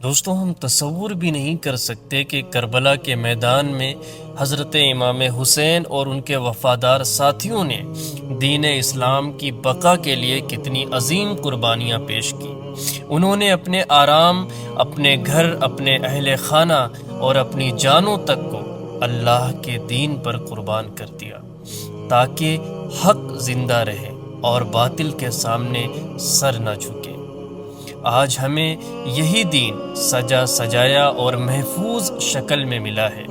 دوستوں، ہم تصور بھی نہیں کر سکتے کہ کربلا کے میدان میں حضرت امام حسین اور ان کے وفادار ساتھیوں نے دین اسلام کی بقا کے لیے کتنی عظیم قربانیاں پیش کی۔ انہوں نے اپنے آرام، اپنے گھر، اپنے اہل خانہ اور اپنی جانوں تک کو اللہ کے دین پر قربان کر دیا تاکہ حق زندہ رہے اور باطل کے سامنے سر نہ جھکے۔ آج ہمیں یہی دین سجا سجایا اور محفوظ شکل میں ملا ہے۔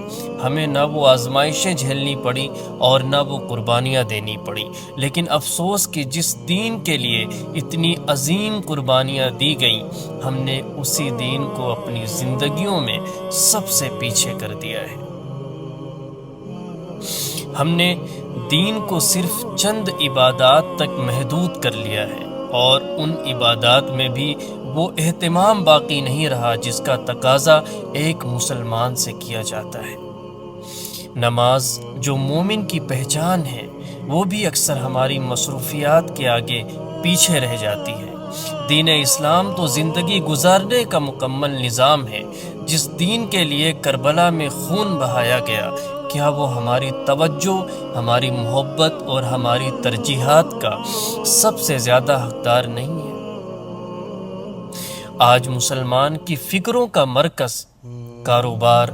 ہمیں نہ وہ آزمائشیں جھیلنی پڑی اور نہ وہ قربانیاں دینی پڑی، لیکن افسوس کہ جس دین کے لیے اتنی عظیم قربانیاں دی گئیں، ہم نے اسی دین کو اپنی زندگیوں میں سب سے پیچھے کر دیا ہے۔ ہم نے دین کو صرف چند عبادات تک محدود کر لیا ہے، اور ان عبادات میں بھی وہ اہتمام باقی نہیں رہا جس کا تقاضا ایک مسلمان سے کیا جاتا ہے۔ نماز جو مومن کی پہچان ہے، وہ بھی اکثر ہماری مصروفیات کے آگے پیچھے رہ جاتی ہے۔ دین اسلام تو زندگی گزارنے کا مکمل نظام ہے۔ جس دین کے لیے کربلا میں خون بہایا گیا، کیا وہ ہماری توجہ، ہماری محبت اور ہماری ترجیحات کا سب سے زیادہ حقدار نہیں ہے؟ آج مسلمان کی فکروں کا مرکز کاروبار،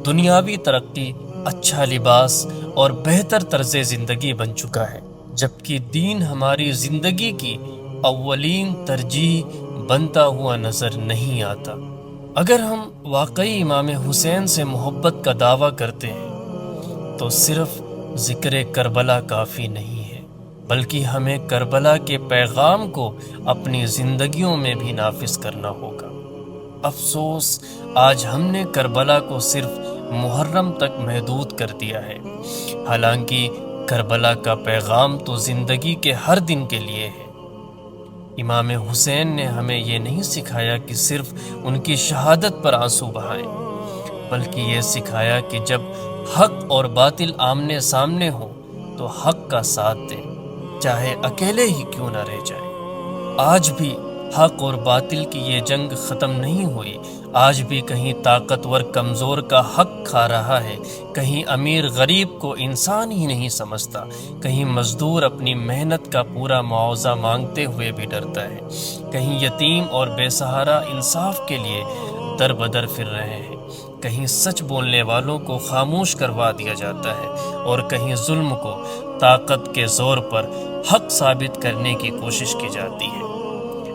دنیاوی ترقی، اچھا لباس اور بہتر طرز زندگی بن چکا ہے، جبکہ دین ہماری زندگی کی اولین ترجیح بنتا ہوا نظر نہیں آتا۔ اگر ہم واقعی امام حسین سے محبت کا دعویٰ کرتے ہیں تو صرف ذکر کربلا کافی نہیں ہے، بلکہ ہمیں کربلا کے پیغام کو اپنی زندگیوں میں بھی نافذ کرنا ہوگا۔ افسوس، آج ہم نے کربلا کو صرف محرم تک محدود کر دیا ہے، حالانکہ کربلا کا پیغام تو زندگی کے ہر دن کے لیے ہے۔ امام حسین نے ہمیں یہ نہیں سکھایا کہ صرف ان کی شہادت پر آنسو بہائیں، بلکہ یہ سکھایا کہ جب حق اور باطل آمنے سامنے ہو تو حق کا ساتھ دیں، چاہے اکیلے ہی کیوں نہ رہ جائیں۔ آج بھی حق اور باطل کی یہ جنگ ختم نہیں ہوئی۔ آج بھی کہیں طاقتور کمزور کا حق کھا رہا ہے، کہیں امیر غریب کو انسان ہی نہیں سمجھتا، کہیں مزدور اپنی محنت کا پورا معاوضہ مانگتے ہوئے بھی ڈرتا ہے، کہیں یتیم اور بے سہارا انصاف کے لیے در بدر پھر رہے ہیں، کہیں سچ بولنے والوں کو خاموش کروا دیا جاتا ہے، اور کہیں ظلم کو طاقت کے زور پر حق ثابت کرنے کی کوشش کی جاتی ہے۔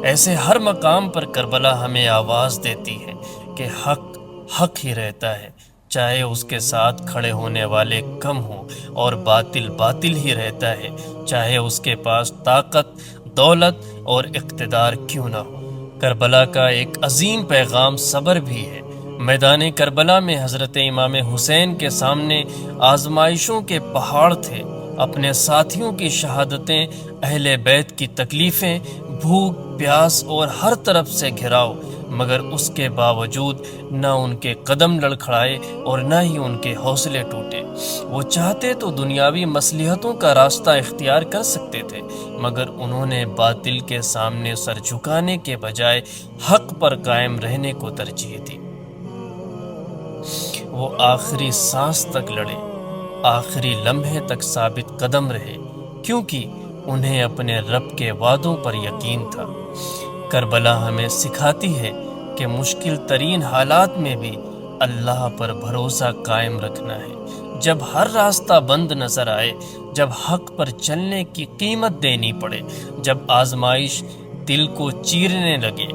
ایسے ہر مقام پر کربلا ہمیں آواز دیتی ہے کہ حق حق ہی رہتا ہے، چاہے اس کے ساتھ کھڑے ہونے والے کم ہوں، اور باطل باطل ہی رہتا ہے، چاہے اس کے پاس طاقت، دولت اور اقتدار کیوں نہ ہو۔ کربلا کا ایک عظیم پیغام صبر بھی ہے۔ میدان کربلا میں حضرت امام حسین کے سامنے آزمائشوں کے پہاڑ تھے، اپنے ساتھیوں کی شہادتیں، اہل بیت کی تکلیفیں، بھوک، پیاس اور ہر طرف سے گھراؤ، مگر اس کے باوجود نہ ان کے قدم لڑکھڑائے اور نہ ہی ان کے حوصلے ٹوٹے۔ وہ چاہتے تو دنیاوی مصلحتوں کا راستہ اختیار کر سکتے تھے، مگر انہوں نے باطل کے سامنے سر جھکانے کے بجائے حق پر قائم رہنے کو ترجیح دی۔ وہ آخری سانس تک لڑے، آخری لمحے تک ثابت قدم رہے، کیونکہ انہیں اپنے رب کے وعدوں پر یقین تھا۔ کربلا ہمیں سکھاتی ہے کہ مشکل ترین حالات میں بھی اللہ پر بھروسہ قائم رکھنا ہے۔ جب ہر راستہ بند نظر آئے، جب حق پر چلنے کی قیمت دینی پڑے، جب آزمائش دل کو چیرنے لگے،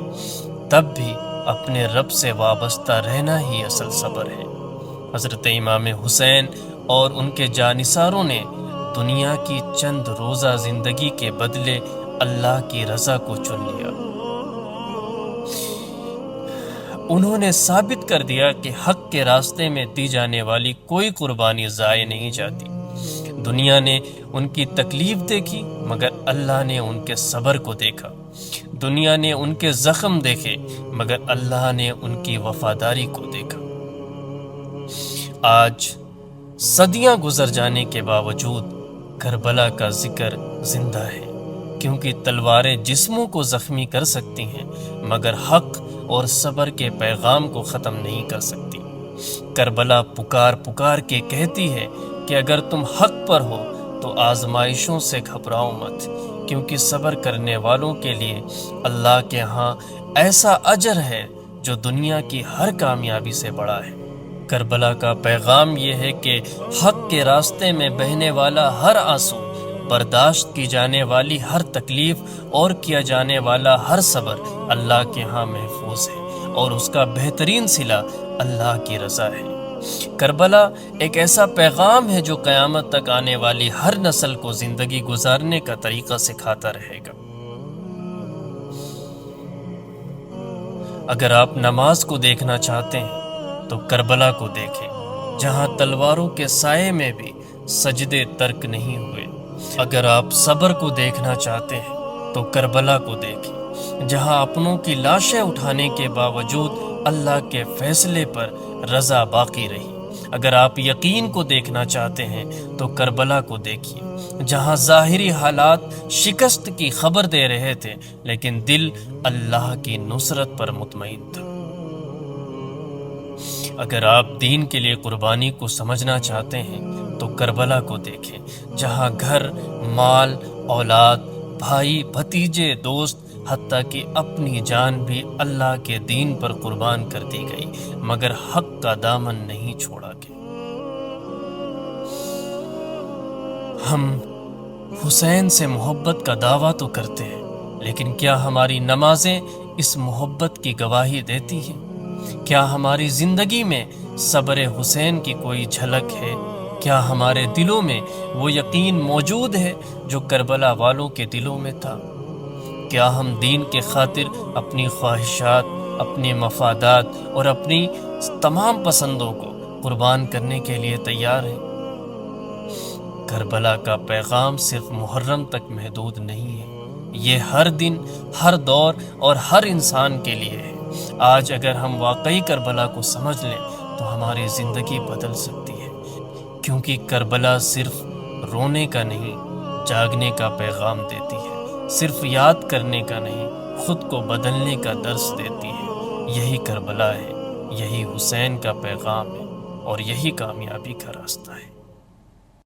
تب بھی اپنے رب سے وابستہ رہنا ہی اصل صبر ہے۔ حضرت امام حسین اور ان کے جانثاروں نے دنیا کی چند روزہ زندگی کے بدلے اللہ کی رضا کو چن لیا۔ انہوں نے ثابت کر دیا کہ حق کے راستے میں دی جانے والی کوئی قربانی ضائع نہیں جاتی۔ دنیا نے ان کی تکلیف دیکھی، مگر اللہ نے ان کے صبر کو دیکھا۔ دنیا نے ان کے زخم دیکھے، مگر اللہ نے ان کی وفاداری کو دیکھا۔ آج صدیاں گزر جانے کے باوجود کربلا کا ذکر زندہ ہے، کیونکہ تلواریں جسموں کو زخمی کر سکتی ہیں، مگر حق اور صبر کے پیغام کو ختم نہیں کر سکتی۔ کربلا پکار پکار کے کہتی ہے کہ اگر تم حق پر ہو تو آزمائشوں سے گھبراؤ مت، کیونکہ صبر کرنے والوں کے لیے اللہ کے ہاں ایسا اجر ہے جو دنیا کی ہر کامیابی سے بڑا ہے۔ کربلا کا پیغام یہ ہے کہ حق کے راستے میں بہنے والا ہر آنسو، برداشت کی جانے والی ہر تکلیف اور کیا جانے والا ہر صبر اللہ کے ہاں محفوظ ہے، اور اس کا بہترین صلہ اللہ کی رضا ہے۔ کربلا ایک ایسا پیغام ہے جو قیامت تک آنے والی ہر نسل کو زندگی گزارنے کا طریقہ سکھاتا رہے گا۔ اگر آپ نماز کو دیکھنا چاہتے ہیں تو کربلا کو دیکھیں، جہاں تلواروں کے سائے میں بھی سجدے ترک نہیں ہوئے۔ اگر آپ صبر کو دیکھنا چاہتے ہیں تو کربلا کو دیکھیں، جہاں اپنوں کی لاشیں اٹھانے کے باوجود اللہ کے فیصلے پر رضا باقی رہی۔ اگر آپ یقین کو دیکھنا چاہتے ہیں تو کربلا کو دیکھیے، جہاں ظاہری حالات شکست کی خبر دے رہے تھے لیکن دل اللہ کی نصرت پر مطمئن تھا۔ اگر آپ دین کے لیے قربانی کو سمجھنا چاہتے ہیں تو کربلا کو دیکھیں، جہاں گھر، مال، اولاد، بھائی، بھتیجے، دوست، حتیٰ کہ اپنی جان بھی اللہ کے دین پر قربان کر دی گئی، مگر حق کا دامن نہیں چھوڑا گیا۔ ہم حسین سے محبت کا دعویٰ تو کرتے ہیں، لیکن کیا ہماری نمازیں اس محبت کی گواہی دیتی ہیں؟ کیا ہماری زندگی میں صبر حسین کی کوئی جھلک ہے؟ کیا ہمارے دلوں میں وہ یقین موجود ہے جو کربلا والوں کے دلوں میں تھا؟ کیا ہم دین کے خاطر اپنی خواہشات، اپنے مفادات اور اپنی تمام پسندوں کو قربان کرنے کے لیے تیار ہیں؟ کربلا کا پیغام صرف محرم تک محدود نہیں ہے، یہ ہر دن، ہر دور اور ہر انسان کے لیے ہے۔ آج اگر ہم واقعی کربلا کو سمجھ لیں تو ہماری زندگی بدل سکتی ہے، کیونکہ کربلا صرف رونے کا نہیں، جاگنے کا پیغام دیتی ہے، صرف یاد کرنے کا نہیں، خود کو بدلنے کا درس دیتی ہے۔ یہی کربلا ہے، یہی حسین کا پیغام ہے، اور یہی کامیابی کا راستہ ہے۔